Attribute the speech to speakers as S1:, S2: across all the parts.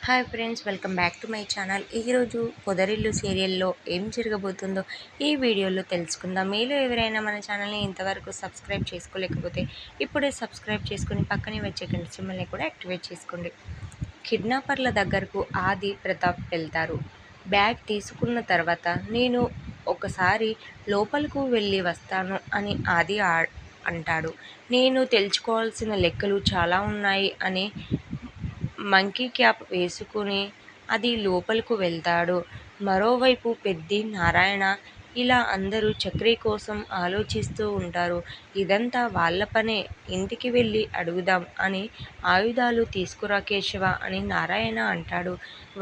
S1: Hi friends, welcome back to my channel. ఈరోజు పొదరిల్లు సీరియల్లో ఏం జరగబోతుందో ఈ వీడియోలో తెలుసుకుందాం. మీలో ఎవరైనా మన ఛానల్ని ఇంతవరకు సబ్స్క్రైబ్ చేసుకోలేకపోతే ఇప్పుడే సబ్స్క్రైబ్ చేసుకుని పక్కనే వచ్చే గంట సింబల్ని కూడా యాక్టివేట్ చేసుకోండి. కిడ్నాపర్ల దగ్గరకు ఆది ప్రతాప్ వెళ్తారు. బ్యాగ్ తీసుకున్న తర్వాత నేను ఒకసారి లోపలకు వెళ్ళి వస్తాను అని ఆది అంటాడు. నేను తెలుసుకోవాల్సిన లెక్కలు చాలా ఉన్నాయి అని మంకీ క్యాప్ వేసుకుని అది లోపలకు వెళ్తాడు. మరోవైపు పెద్ది, నారాయణ ఇలా అందరూ చక్రి కోసం ఆలోచిస్తూ ఉంటారు. ఇదంతా వాళ్ళ పనే, ఇంటికి వెళ్ళి అడుగుదాం అని ఆయుధాలు తీసుకురా కేశవ అని నారాయణ అంటాడు.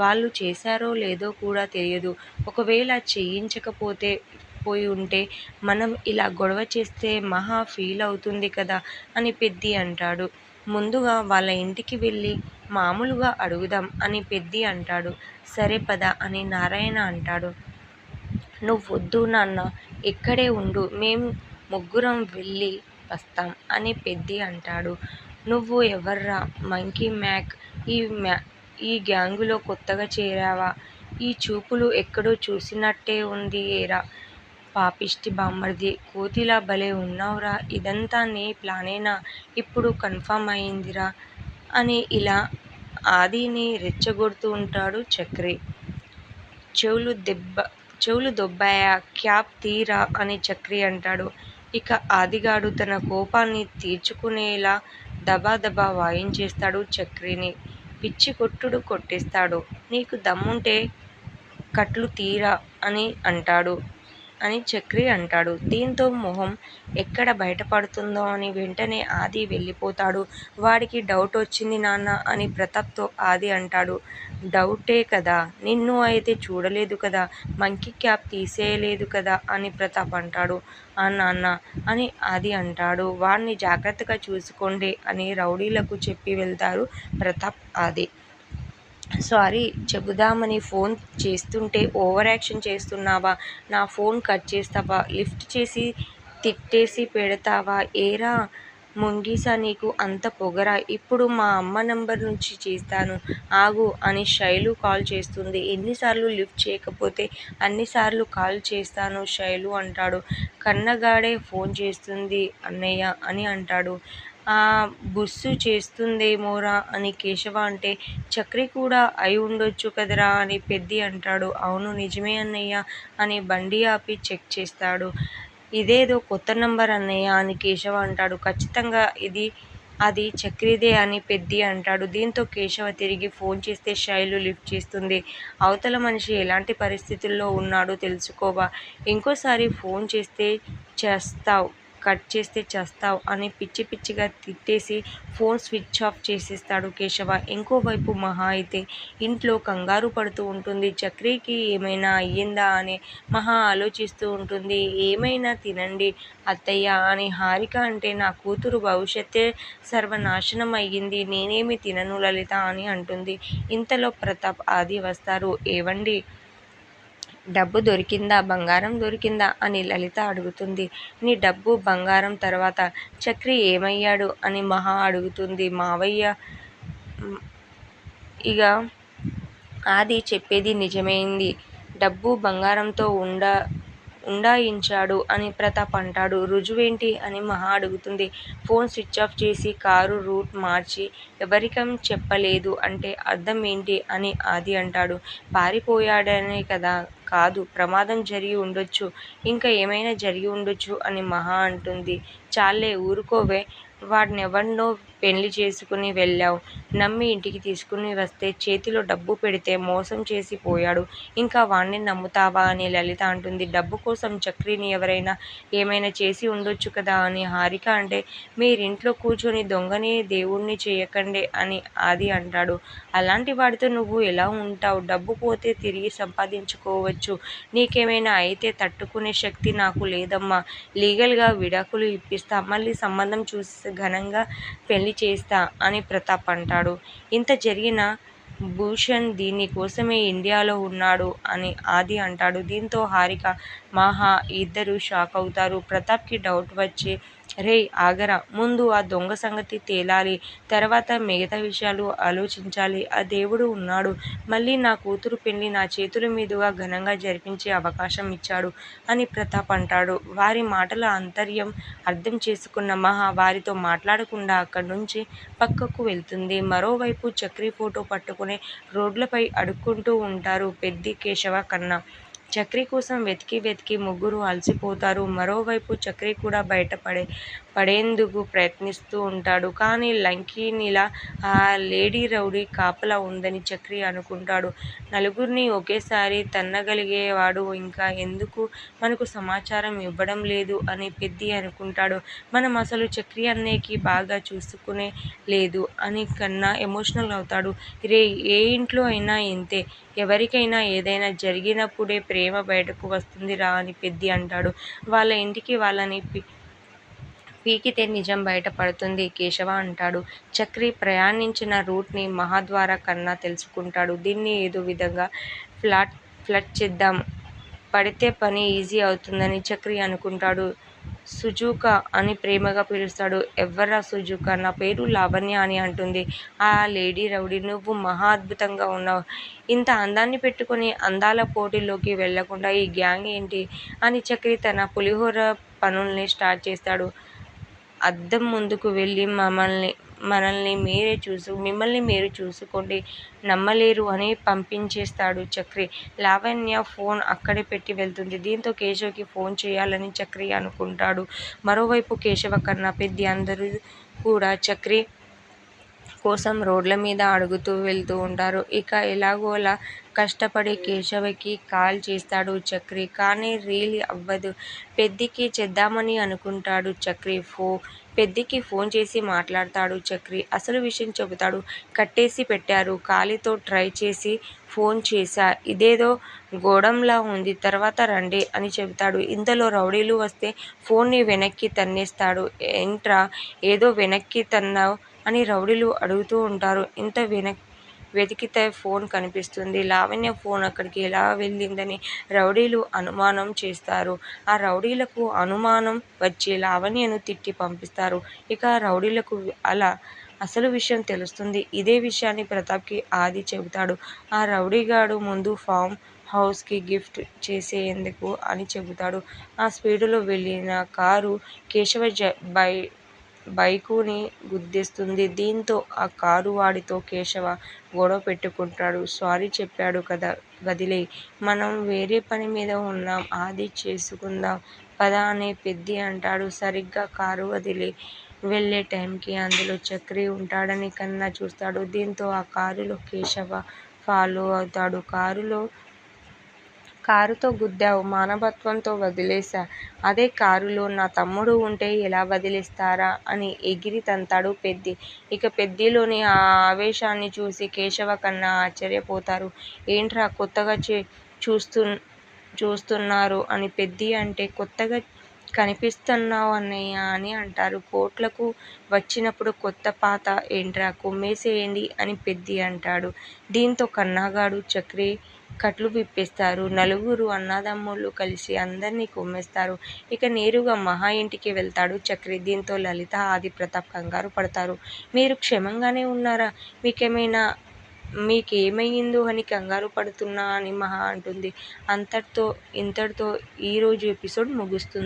S1: వాళ్ళు చేశారో లేదో కూడా తెలియదు. ఒకవేళ చేయించకపోతే పోయి ఉంటే మనం ఇలా గొడవ చేస్తే మహా ఫీల్ అవుతుంది కదా అని పెద్ది అంటాడు. ముందుగా వాళ్ళ ఇంటికి వెళ్ళి మామూలుగా అడుగుదాం అని పెద్ది అంటాడు. సరే పద అని నారాయణ అంటాడు. నువ్వొద్దు నాన్న, ఇక్కడే ఉండు, మేం ముగ్గురం వెళ్ళి వస్తాం అని పెద్ది అంటాడు. నువ్వు ఎవర్రా మంకీ మ్యాక్, ఈ గ్యాంగులో కొత్తగా చేరావా? ఈ చూపులు ఎక్కడో చూసినట్టే ఉంది ఏరా పాపిష్టి బామ్మర్ది, కోతిలా భలే ఉన్నావురా, ఇదంతా నీ ప్లానేనా? ఇప్పుడు కన్ఫర్మ్ అయిందిరా అని ఇలా ఆదిని రెచ్చగొడుతూ ఉంటాడు చక్రి. చెవులు దొబ్బాయా, క్యాప్ తీరా అని చక్రి అంటాడు. ఇక ఆదిగాడు తన కోపాన్ని తీర్చుకునేలా దబా వాయించేస్తాడు చక్రిని. పిచ్చి కొట్టుడు కొట్టేస్తాడు. నీకు దమ్ముంటే కట్లు తీరా అని చక్రి అంటాడు. దీంతో మొహం ఎక్కడ బయటపడుతుందో అని వెంటనే ఆది వెళ్ళిపోతాడు. వాడికి డౌట్ వచ్చింది నాన్న అని ప్రతాప్తో ఆది అంటాడు. డౌటే కదా, నిన్ను అయితే చూడలేదు కదా, మంకీ క్యాప్ తీసేయలేదు కదా అని ప్రతాప్ అంటాడు. నాన్న అని ఆది అంటాడు. వాడిని జాగ్రత్తగా చూసుకోండి అని రౌడీలకు చెప్పి వెళ్తారు ప్రతాప్, ఆది. సారీ చెబుదామని ఫోన్ చేస్తుంటే ఓవర్ యాక్షన్ చేస్తున్నావా? నా ఫోన్ కట్ చేస్తావా? లిఫ్ట్ చేసి తిట్టేసి పెడతావా? ఏరా ముంగీసా, నీకు అంత పొగరా? ఇప్పుడు మా అమ్మ నంబర్ నుంచి చేస్తాను ఆగు అని శైలు కాల్ చేస్తుంది. ఎన్నిసార్లు లిఫ్ట్ చేయకపోతే అన్నిసార్లు కాల్ చేస్తాను శైలు అంటాడు. కన్నగాడే ఫోన్ చేస్తుంది అన్నయ్య అని అంటాడు. బుస్సు చేస్తుందేమోరా అని కేశవ అంటే, చక్రి కూడా అయి ఉండొచ్చు కదరా అని పెద్ది అంటాడు. అవును నిజమే అన్నయ్య అని బండి ఆపి చెక్ చేస్తాడు. ఇదేదో కొత్త నంబర్ అన్నయ్య అని కేశవ అంటాడు. ఖచ్చితంగా అది చక్రిదే అని పెద్ది అంటాడు. దీంతో కేశవ తిరిగి ఫోన్ చేస్తే శైలు లిఫ్ట్ చేస్తుంది. అవతల మనిషి ఎలాంటి పరిస్థితుల్లో ఉన్నాడో తెలుసుకోవా? ఇంకోసారి ఫోన్ చేస్తే కట్ చేస్తే చస్తావ్ అని పిచ్చిగా తిట్టేసి ఫోన్ స్విచ్ ఆఫ్ చేసేస్తాడు కేశవ. ఇంకోవైపు మహా అయితే ఇంట్లో కంగారు పడుతూ ఉంటుంది. చక్రికి ఏమైనా అయ్యిందా అని మహా ఆలోచిస్తూ ఉంటుంది. ఏమైనా తినండి అత్తయ్య అని హారిక అంటే, నా కూతురు భవిష్యత్తే సర్వనాశనం అయ్యింది, నేనేమి తినను లలిత అని అంటుంది. ఇంతలో ప్రతాప్, ఆది వస్తారు. ఏవండి, డబ్బు దొరికిందా, బంగారం దొరికిందా అని లలిత అడుగుతుంది. నీ డబ్బు బంగారం తర్వాత చక్రి ఏమయ్యాడు అని మహా అడుగుతుంది. మావయ్య, ఇక ఆది చెప్పేది నిజమైంది, డబ్బు బంగారంతో ఉండాయించాడు అని ప్రతాప్ అంటాడు. రుజువేంటి అని మహా అడుగుతుంది. ఫోన్ స్విచ్ ఆఫ్ చేసి కారు రూట్ మార్చి ఎవరికం చెప్పలేదు అంటే అర్థం ఏంటి అని ఆది అంటాడు. పారిపోయాడనే కదా? కాదు, ప్రమాదం జరిగి ఉండొచ్చు, ఇంకా ఏమైనా జరిగి ఉండొచ్చు అని మహా అంటుంది. చాలే ఊరుకోవే, వాడ్నెవడ్నో పెళ్లి చేసుకుని వెళ్ళావు, నమ్మి ఇంటికి తీసుకుని వస్తే చేతిలో డబ్బు పెడితే మోసం చేసి పోయాడు, ఇంకా వాణ్ణి నమ్ముతావా అని లలిత అంటుంది. డబ్బు కోసం చక్రిని ఎవరైనా ఏమైనా చేసి ఉండొచ్చు కదా అని హారిక అంటే, మీరింట్లో కూర్చొని దొంగని దేవుణ్ణి చేయకండి అని ఆది అంటాడు. అలాంటి వాడితో నువ్వు ఎలా ఉంటావు? డబ్బు పోతే తిరిగి సంపాదించుకోవచ్చు, నీకేమైనా అయితే తట్టుకునే శక్తి నాకు లేదమ్మా, లీగల్గా విడాకులు ఇప్పిస్తా, మళ్ళీ సంబంధం చూసి ఘనంగా పెళ్లి చేస్తా అని ప్రతాప్ అంటాడు. ఇంత జరిగిన భూషణ్ దీనికోసమే ఇండియాలో ఉన్నాడు అని ఆది అంటాడు. దీంతో హారిక, మహా ఇద్దరు షాక్ అవుతారు. ప్రతాప్కి డౌట్ వచ్చి రేయ్ ఆగరా, ముందు ఆ దొంగ సంగతి తేలాలి, తర్వాత మిగతా విషయాలు ఆలోచించాలి. ఆ దేవుడు ఉన్నాడు. మళ్ళీ నా కూతురు పెళ్ళి నా చేతుల మీదుగా ఘనంగా జరిపించే అవకాశం ఇచ్చాడు అని ప్రతాప్ అంటాడు. వారి మాటల ఆంతర్యం అర్థం చేసుకున్న మహా వారితో మాట్లాడకుండా అక్కడి నుంచి పక్కకు వెళ్తుంది. మరోవైపు చక్రి ఫోటో పట్టుకుని రోడ్లపై అడుక్కుంటూ ఉంటారు పెద్ది, కేశవ, కన్నా. చక్రి కోసం వెతికి వెతికి ముగ్గురు అలసిపోతారు. మరోవైపు చక్రి కూడా పడేందుకు ప్రయత్నిస్తూ ఉంటాడు. కానీ లంకినిలా ఆ లేడీ రౌడీ కాపలా ఉందని చక్రి అనుకుంటాడు. నలుగురిని ఒకేసారి తన్నగలిగేవాడు ఇంకా ఎందుకు మనకు సమాచారం ఇవ్వడం లేదు అని పెద్ది అనుకుంటాడు. మనం అసలు చక్రి అన్నయ్యకి బాగా చూసుకునే లేదు అని కన్నా ఎమోషనల్ అవుతాడు. రేయ్, ఏ ఇంట్లో అయినా ఇంతే, ఎవరికైనా ఏదైనా జరిగినప్పుడే ప్రేమ బయటకు వస్తుందిరా అని పెద్ది అంటాడు. వాళ్ళ ఇంటికి వాళ్ళని పీకితే నిజం బయటపడుతుంది, కేశవ అంటాడు. చక్రి ప్రయాణించిన రూట్ ని మహా ద్వారా కన్నా తెలుసుకుంటాడు. దీన్ని ఏదో విధంగా ఫ్లడ్ చేద్దాం, పడితే పని ఈజీ అవుతుందని చక్రి అనుకుంటాడు. సుజుకా అని ప్రేమగా పిలుస్తాడు. ఎవర్రా సుజుకా? నా పేరు లావణ్య అని అంటుంది ఆ లేడీ రౌడీ. నువ్వు మహా అద్భుతంగా ఉన్నావు. ఇంత అందాన్ని పెట్టుకుని అందాల పోటీల్లోకి వెళ్లకుండా ఈ గ్యాంగ్ ఏంటి అని చక్రి తన పులిహోర పనుల్ని స్టార్ట్ చేస్తాడు. అద్దం ముందుకు వెళ్ళి మిమ్మల్ని మీరు చూసుకోండి, నమ్మలేరు అని పంపించేస్తాడు చక్రి. లావణ్య ఫోన్ అక్కడే పెట్టి వెళ్తుంది. దీంతో కేశవకి ఫోన్ చేయాలని చక్రి అనుకుంటాడు. మరోవైపు కేశవ, కన్నా, పెద్ది అందరూ కూడా చక్రి కోసం రోడ్ల మీద అడుగుతూ వెళ్తూ ఉంటారు. ఇక ఎలాగోలా కష్టపడి కేశవకి కాల్ చేస్తాడు చక్రి. కానీ రీల్ అవ్వదు. పెద్దికి చేద్దామని అనుకుంటాడు చక్రి. పెద్దికి ఫోన్ చేసి మాట్లాడతాడు చక్రి. అసలు విషయం చెబుతాడు. కట్టేసి పెట్టారు. కాలితో ట్రై చేసి ఫోన్ చేశా. ఇదేదో గోడంలా ఉంది, తర్వాత రండి అని చెబుతాడు. ఇంతలో రౌడీలు వస్తే ఫోన్ ని వెనక్కి తన్నేస్తాడు. ఏంట్రా ఏదో వెనక్కి తన్నావ్ అని రౌడీలు అడుగుతూ ఉంటారు. ఇంత వెతికితే ఫోన్ కనిపిస్తుంది. లావణ్య ఫోన్ అక్కడికి ఎలా వెళ్ళిందని రౌడీలు అనుమానం చేస్తారు. ఆ రౌడీలకు అనుమానం వచ్చి లావణ్యను తిట్టి పంపిస్తారు. ఇక రౌడీలకు అసలు విషయం తెలుస్తుంది. ఇదే విషయాన్ని ప్రతాప్ కి ఆది చెబుతాడు. ఆ రౌడీగాడు ముందు ఫామ్ హౌస్ కి గిఫ్ట్ చేసేందుకు అని చెబుతాడు. ఆ స్పీడులో వెళ్లిన కారు కేశవ బైకుని గుద్దేస్తుంది. దీంతో ఆ కారు వాడితో కేశవ గొడవ పెట్టుకుంటాడు. సారీ చెప్పాడు కదా, వదిలేయ్, మనం వేరే పని మీద ఉన్నాం, ఆది చేసుకుందాం పద అని పెద్ది అంటాడు. సరిగ్గా కారు వదిలి వెళ్లే టైంకి అందులో చక్రి ఉంటాడని కన్నా చూస్తాడు. దీంతో ఆ కారులో కేశవ ఫాలో అవుతాడు. కారుతో గుద్దావు, మానవత్వంతో వదిలేశా. అదే కారులో నా తమ్ముడు ఉంటే ఎలా వదిలేస్తారా అని ఎగిరి తంతాడు పెద్ది. ఇక పెద్దిలోని ఆ ఆవేశాన్ని చూసి కేశవ, కన్నా ఆశ్చర్యపోతారు. ఏంట్రా కొత్తగా చూస్తున్నారు అని పెద్ది అంటే, కొత్తగా కనిపిస్తున్నావ్ అన్నయ్య అని అంటారు. కోట్లకు వచ్చినప్పుడు కొత్త పాత ఏంట్రా, కుమ్మేసేయండి అని పెద్ది అంటాడు. దీంతో కన్నాగాడు, చక్రి కట్లు విప్పేస్తారు. నలుగురు అన్నదమ్ముళ్ళు కలిసి అందర్నీ కుమ్మేస్తారు. ఇక నేరుగా మహా ఇంటికి వెళ్తాడు చక్రి. దీంతో లలిత, ఆది, ప్రతాప్ కంగారు పడతారు. మీరు క్షేమంగానే ఉన్నారా? మీకేమయిందో అని కంగారు పడుతున్నా అని మహా అంటుంది. ఇంతటితో ఈరోజు ఎపిసోడ్ ముగుస్తుంది.